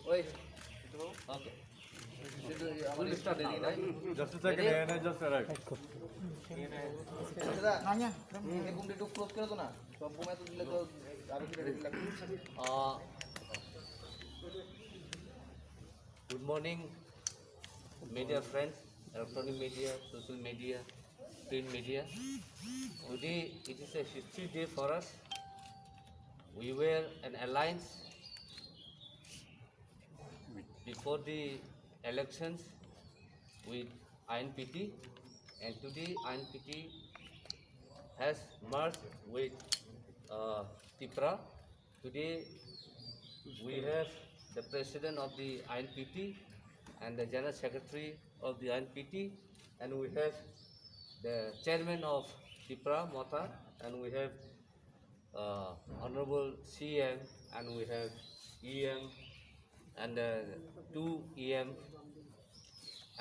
Wait. Okay. We'll start now, right? Just a second, ANA just arrived. Nanya, ये Bum date close करो तो ना तो अब मैं तो दिले तो आगे की डेट लग Good morning, media friends, electronic media, social media, print media. Today it is a history day for us. We were an alliance before the elections with INPT, and today INPT has merged with TIPRA. Today we have the president of the INPT and the general secretary of the INPT, and we have the chairman of TIPRA, Mota, and we have Honorable CM, and we have EM, and two EM.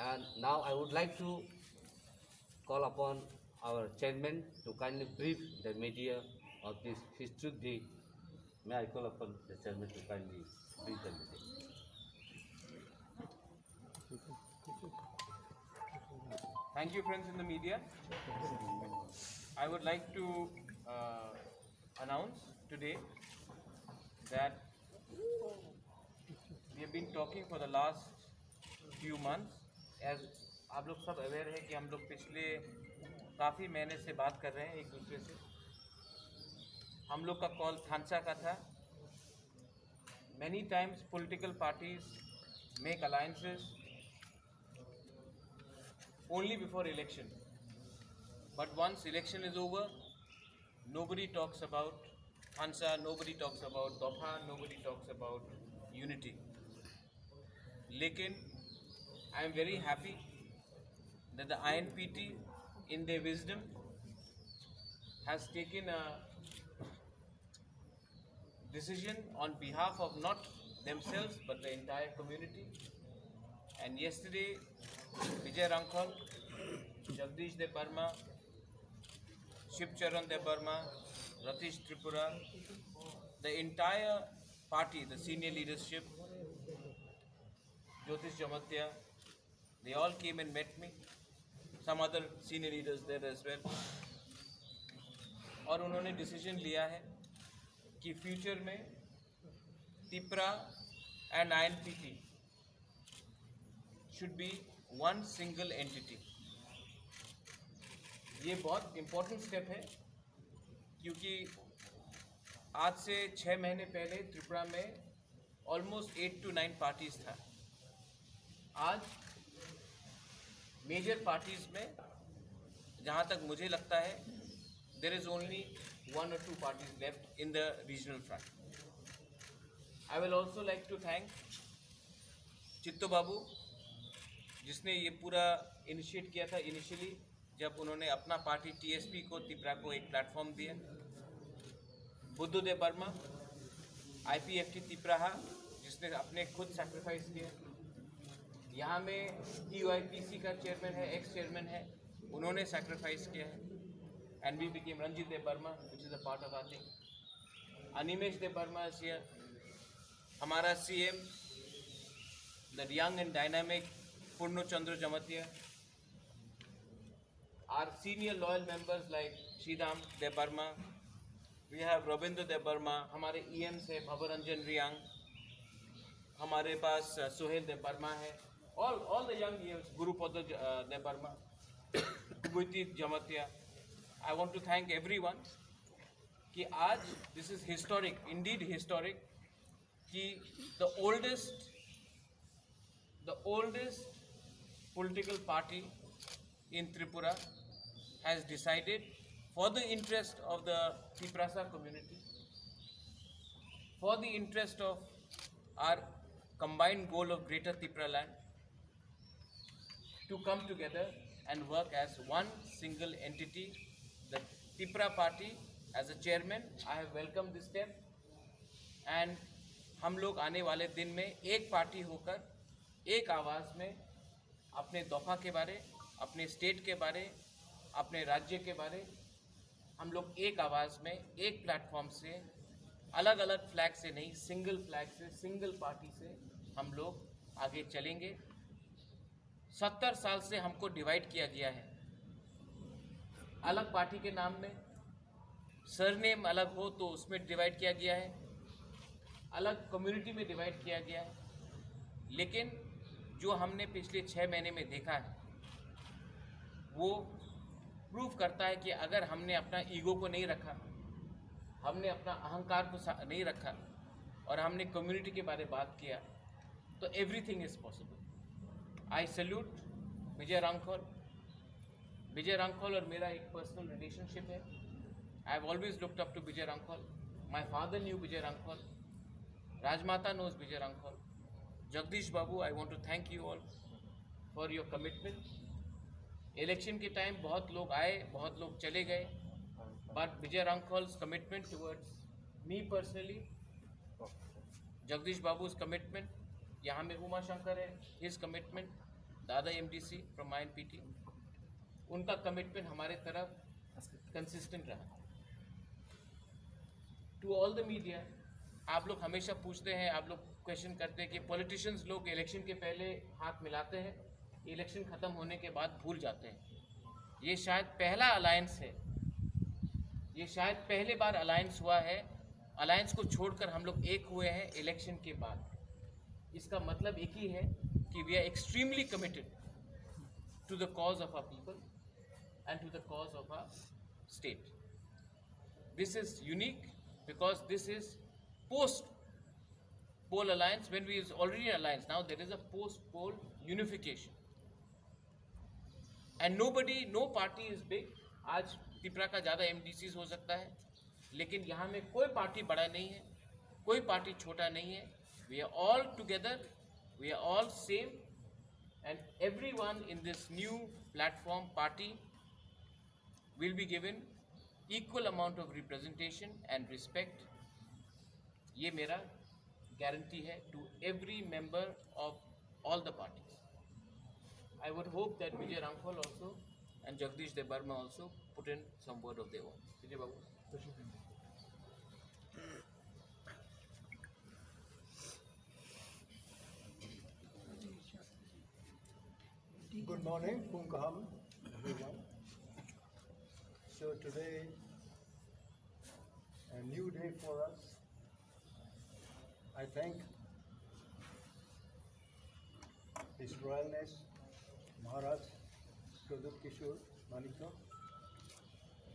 And now I would like to call upon our chairman to kindly brief the media of this historic day. May I call upon the chairman to kindly brief the media. Thank you, friends in the media. I would like to announce today that we have been talking for the last few months. As आप लोग सब aware है कि हम लोग पिछले काफ़ी महीने से बात कर रहे हैं एक दूसरे से. हम लोग का कॉल थानसा का था. Many times political parties make alliances only before election. But once election is over, nobody talks about Hansa, nobody talks about Doha, nobody talks about unity. Lekin, I am very happy that the INPT, in their wisdom, has taken a decision on behalf of not themselves but the entire community. And yesterday, Vijay Rankhol, Jagdish De Burma, Shivcharan De Burma, Ratish Tripura, the entire party, the senior leadership, Jyotish Jamatya, they all came and met me. Some other senior leaders there as well. और उन्होंने decision लिया है कि future में TIPRA and INPT should be one single entity. ये बहुत important step है क्योंकि आज से 6 महीने पहले त्रिपुरा में ऑलमोस्ट 8 to 9 पार्टीज था. आज मेजर पार्टीज में जहाँ तक मुझे लगता है there is only 1 or 2 parties left in the regional front. I will also like to thank चित्तो बाबू जिसने ये पूरा इनिशिएट किया था इनिशियली जब उन्होंने अपना पार्टी TSP को त्रिपुरा को एक प्लेटफॉर्म दिया. बुद्धू दे बर्मा IPFT त्रिपुरा जिसने अपने खुद सैक्रिफाइस किया. यहाँ में TUIPC का चेयरमैन है, एक्स चेयरमैन है, उन्होंने सैक्रिफाइस किया है. And we became Ranjit De Burma, which is a part of our thing. Animesh De Burma is here. हमारा CM, the young and dynamic Purno Chandra Jamatya. Our senior loyal members like Shidam De Burma. We have Robindra De Burma. हमारे EMs है Bhavaranjan Riang. हमारे पास Sohail De Burma है. All the young EMs, Gurupada De Burma, Guiti Jamatya. I want to thank everyone कि आज this is historic, indeed historic कि the oldest political party in Tripura has decided for the interest of the Tiprasa community, for the interest of our combined goal of Greater Tripura land, to come together and work as one single entity. The TIPRA party, as a chairman, I have welcomed this step, and हम लोग आने वाले दिन में एक party होकर एक आवाज़ में अपने दोफा के बारे, अपने स्टेट के बारे, अपने राज्य के बारे हम लोग एक आवाज़ में एक प्लेटफॉर्म से अलग अलग फ्लैग से नहीं, सिंगल फ्लैग से, सिंगल पार्टी से हम लोग आगे चलेंगे। 70 साल से हमको डिवाइड किया गया है, अलग पार्टी के नाम में, सरनेम अलग हो तो उसमें डिवाइड किया गया है, अलग कम्युनिटी में डिवाइड किया गया है। लेकिन जो हमने पिछले 6 महीने में देखा है वो प्रूव करता है कि अगर हमने अपना ईगो को नहीं रखा, हमने अपना अहंकार को नहीं रखा और हमने कम्युनिटी के बारे में बात किया तो everything is possible. I salute Vijay Rankhaul. Vijay Rankhaul और मेरा एक पर्सनल रिलेशनशिप है। I have always looked up to Vijay Rankhaul. My father knew Vijay Rankhaul, Rajmata knows Vijay Rankhaul. Jagdish Babu, I want to thank you all for your commitment. Election के टाइम बहुत लोग आए, बहुत लोग चले गए, but Vijay Rankhaul's commitment towards me personally, Jagdish Babu's commitment, यहाँ में उमा शंकर है, his commitment, दादा MDC from INPT, उनका कमिटमेंट हमारे तरफ कंसिस्टेंट रहा। टू ऑल द मीडिया, आप लोग हमेशा पूछते हैं, आप लोग क्वेश्चन करते हैं कि पॉलिटिशियंस लोग इलेक्शन के पहले हाथ मिलाते हैं, इलेक्शन ख़त्म होने के बाद भूल जाते हैं। ये शायद पहला अलायंस है, ये शायद पहले बार अलायंस हुआ है, अलायंस को छोड़कर हम लोग एक हुए हैं इलेक्शन के बाद। इसका मतलब एक ही है कि we are extremely committed to the cause of our people and to the cause of our state. This is unique because this is post poll alliance. When we is already an alliance, now there is a post poll unification and nobody, no party is big. आज त्रिपुरा का ज़्यादा MDCs हो सकता है, लेकिन यहाँ में कोई पार्टी बड़ा नहीं है, कोई पार्टी छोटा नहीं है। We are all together, we are all same, and everyone in this new platform party will be given equal amount of representation and respect. ये मेरा guarantee है to every member of all the parties. I would hope that Vijay Ramphal also and Jagdish Debarma also put in some word of their own. Vijay Babu. Good morning, Kunkaham, everyone. So today, a new day for us. I thank His Royalness Maharaj Pradut Kishore Manikya,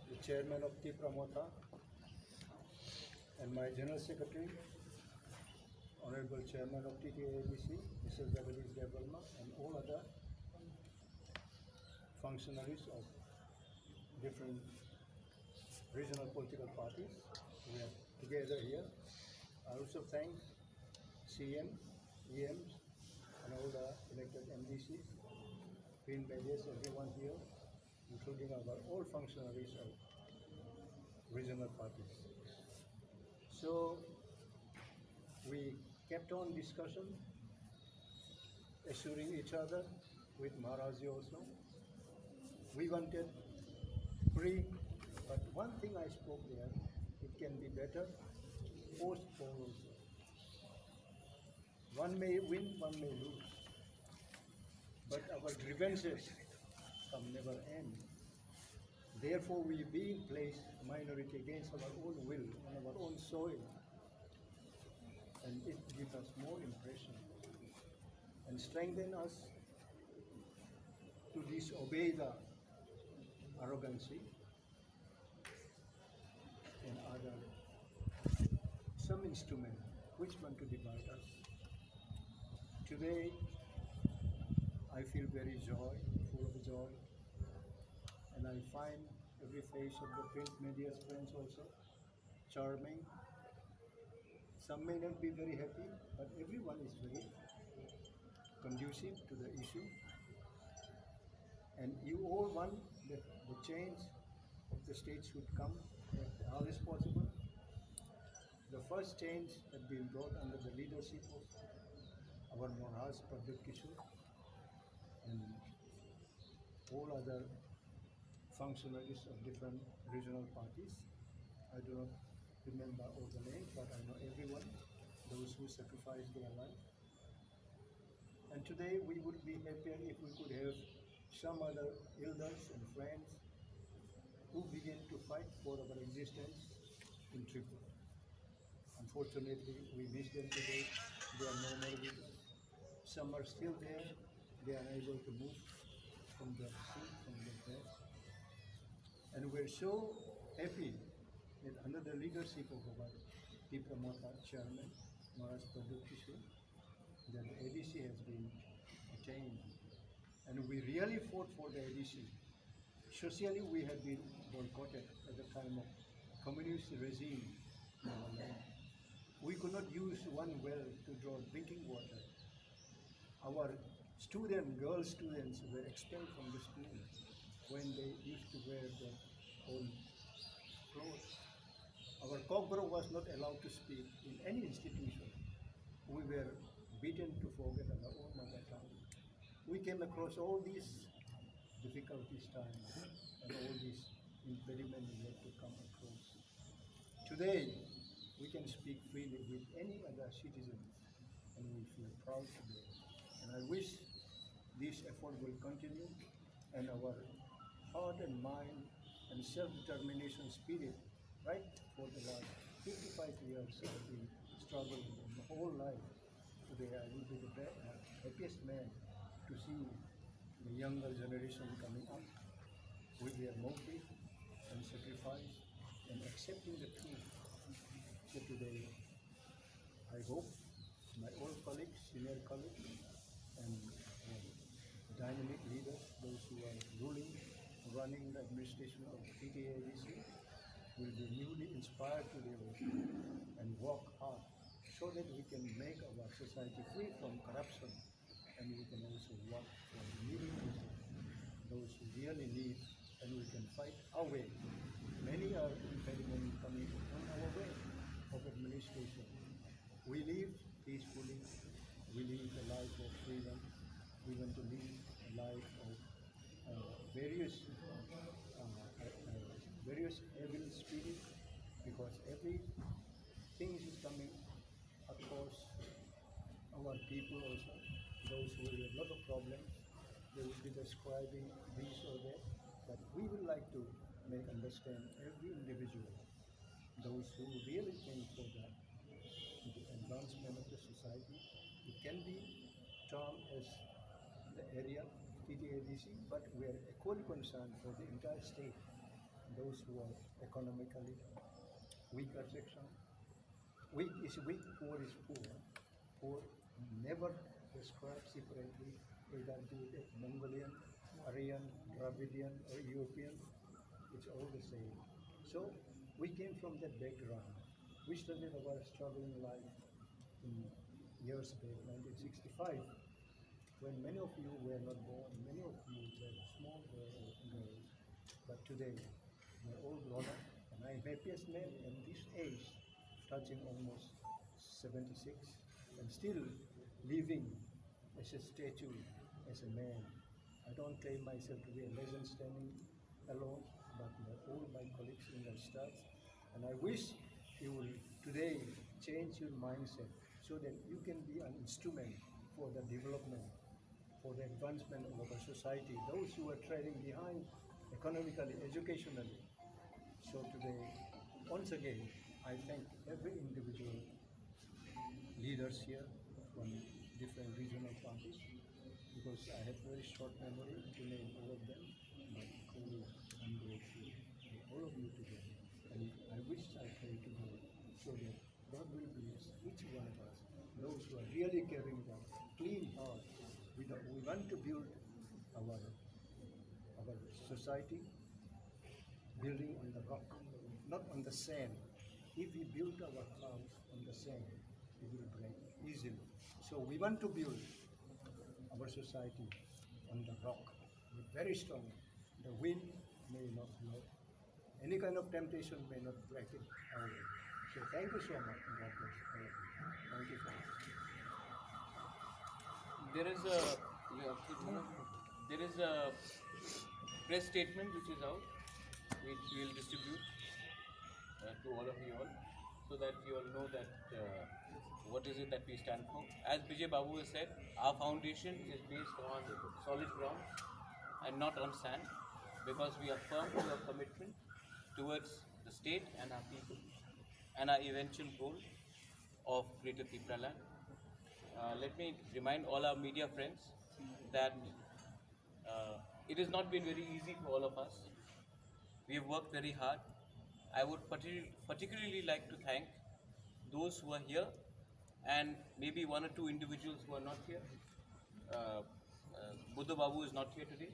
the Chairman of Tripura Motha, and my General Secretary, Honorable Chairman of TTABC, Mr. Jagadish Debarma, and all other functionaries of different regional political parties. We are together here. I also thank CM, EMs, and all the elected MDCs, Green Badges, everyone here, including our all functionaries of regional parties. So we kept on discussion, assuring each other with Maharaji also. We wanted free, but one thing I spoke there, it can be better post-poll also. One may win, one may lose, but our grievances come never end. Therefore, we being placed minority against our own will on our own soil, and it gives us more impression and strengthen us to disobey the arrogancy and other some instrument which want to divide us. Today I feel very full of joy, and I find every face of the print media's friends also charming. Some may not be very happy, but everyone is very conducive to the issue. And you all want that the change of the state should come as early as possible. The first change had been brought under the leadership of our Maharaj Pradut Kishore and all other functionaries of different regional parties. I do not remember all the names, but I know everyone, those who sacrificed their life. And today we would be happier if we could have some other elders and friends who began to fight for our existence in Tripura. Unfortunately, we miss them today. They are no more with us. Some are still there. They are unable to move from their seat, from their bed. And we're so happy that under the leadership of our Dipramata chairman, Maharaj Pradukti, that the ADC has been attained. And we really fought for the ADC. Socially, we have been boycotted at the time of communist regime in our land. We could not use one well to draw drinking water. Our girl students were expelled from the school when they used to wear their own clothes. Our cockburrow was not allowed to speak in any institution. We were beaten to forget our own mother tongue. We came across all these difficulties times and all these impediments we had to come across. Today, we can speak freely with any other citizens, and we feel proud today. And I wish this effort will continue, and our heart and mind and self-determination spirit, right, for the last 55 years I've been struggling my whole life. Today I will be the happiest man to see the younger generation coming up with their motive and sacrifice and accepting the truth. So today, I hope my old colleagues, senior colleagues, and dynamic leaders, those who are running the administration of PTADC, will be newly inspired today and work hard so that we can make our society free from corruption, and we can also work for the needy people, those who really need, and we can fight our way. Many are impediments coming on our way of administration. We live peacefully, we live a life of freedom, we want to live a life of various evil spirit, because everything is coming across our people also. Those who have a lot of problems, they will be describing this or that, but we would like to make understand every individual, those who really think for the advancement of the society. It can be termed as the area TTADC, but we are equally concerned for the entire state, those who are economically weaker section. Weak is weak, poor is poor. Poor never described separately, whether be it Mongolian, Aryan, Dravidian, or European. It's all the same. So we came from that background. We started our struggling life in years back, 1965, when many of you were not born, many of you were small girls. But today, we're all grown up, and I'm happiest man in this age, touching almost 76, and still living as a statue, as a man. I don't claim myself to be a legend standing alone, but all my colleagues in the staff. And I wish you will today change your mindset so that you can be an instrument for the development, for the advancement of our society, those who are trailing behind economically, educationally. So today, once again, I thank every individual leaders here from different regional parties, because I have very short memory to name all of them, but truly I'm grateful for all of you today. And I wish I pray to God so that God will bless each one of us, those who are really carrying the clean heart. We want to build our society, building on the rock, not on the sand. If we build our house on the sand, it will break easily. So we want to build our society on the rock, very strong. The wind may not blow. Any kind of temptation may not break it away. So thank you so much. God bless you. Thank you so much. There is a press statement which is out, which we will distribute to all of you all, so that you all know that what is it that we stand for. As Vijay Babu has said, our foundation is based on solid ground and not on sand, because we are firm to our commitment towards the state and our people and our eventual goal of Greater Tipraland. Let me remind all our media friends that it has not been very easy for all of us. We have worked very hard. I would particularly like to thank those who are here and maybe one or two individuals who are not here. Buddha Babu is not here today.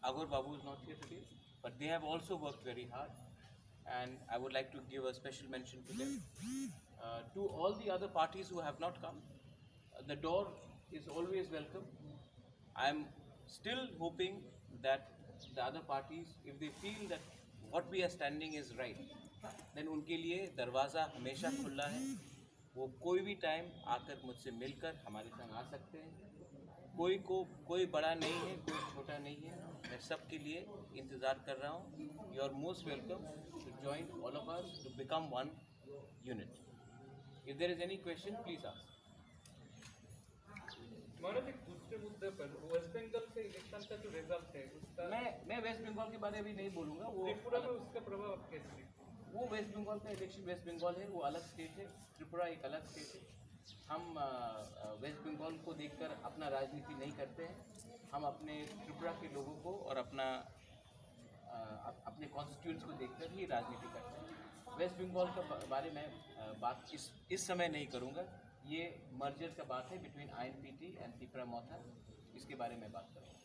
Agor Babu is not here today. But they have also worked very hard, and I would like to give a special mention to them. To all the other parties who have not come, the door is always welcome. I am still hoping that the other parties, if they feel that what we are standing is right, then उनके लिए दरवाज़ा हमेशा खुला है. वो कोई भी time आकर मुझसे मिलकर हमारे संग आ सकते हैं. कोई बड़ा नहीं है, कोई छोटा नहीं है. मैं सबके लिए इंतज़ार कर रहा हूँ. You are most welcome to join all of us to become one unit. If there is any question, please ask. Manoj, एक दूसरे मुद्दे पर वेस्ट बंगाल के इलेक्शन का जो रिजल्ट है उसका मैं वेस्ट बंगाल के बारे में अभी नहीं बोलूँगा. वो त्रिपुरा में उसका प्रभाव आप कैसे देखते हैं? वो वेस्ट बंगाल का इलेक्शन वेस्ट बंगाल है, वो अलग स्टेट है. त्रिपुरा एक अलग स्टेट है. हम वेस्ट बंगाल को देखकर अपना राजनीति नहीं करते हैं. हम अपने त्रिपुरा के लोगों को और अपने कॉन्स्टिट्यूंट्स को देखकर ही राजनीति करते हैं. वेस्ट बंगाल का बारे में बात इस समय नहीं करूँगा. ये मर्जर का बात है बिटवीन INPT एंड त्रिपुरा मौथा. इसके बारे में बात करूँगा.